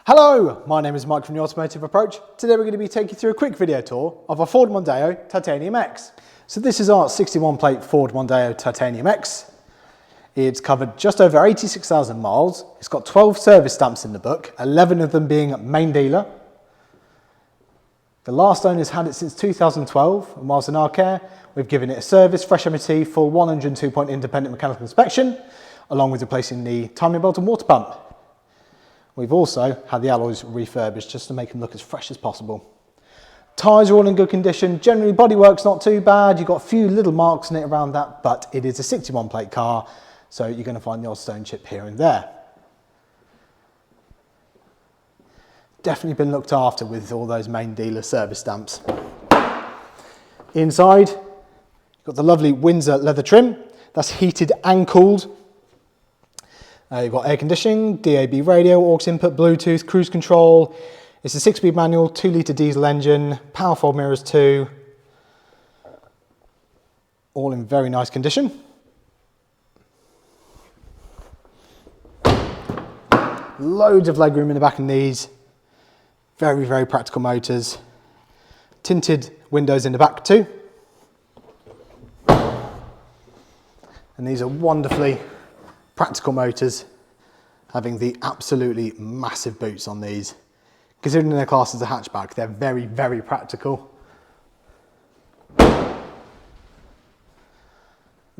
Hello, my name is Mike from The Automotive Approach. Today we're going to be taking you through a quick video tour of our Ford Mondeo Titanium X. So this is our 61 plate Ford Mondeo Titanium X. It's covered just over 86,000 miles. It's got 12 service stamps in the book, 11 of them being main dealer. The last owner's had it since 2012, and whilst in our care, we've given it a service, fresh MOT, full 102-point independent mechanical inspection, along with replacing the timing belt and water pump. We've also had the alloys refurbished just to make them look as fresh as possible. Tyres are all in good condition. Generally, bodywork's not too bad. You've got a few little marks in it around that, but it is a 61 plate car, so you're going to find the odd stone chip here and there. Definitely been looked after with all those main dealer service stamps. Inside, you've got the lovely Windsor leather trim. That's heated and cooled. You've got air conditioning, DAB radio, aux input, Bluetooth, cruise control. It's a 6-speed manual, 2-litre diesel engine, power fold mirrors too. All in very nice condition. Loads of legroom in the back and these. Very, very practical motors. Tinted windows in the back too. And these are wonderfully practical motors, having the absolutely massive boots on these. Considering their class as a hatchback, they're very, very practical.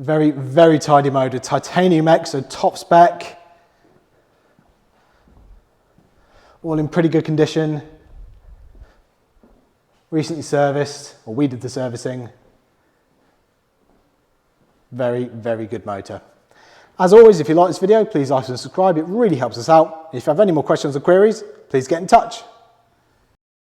Very, very tidy motor. Titanium X, so top spec. All in pretty good condition. Recently serviced, or we did the servicing. Very, very good motor. As always, if you like this video, please like and subscribe. It really helps us out. If you have any more questions or queries, please get in touch.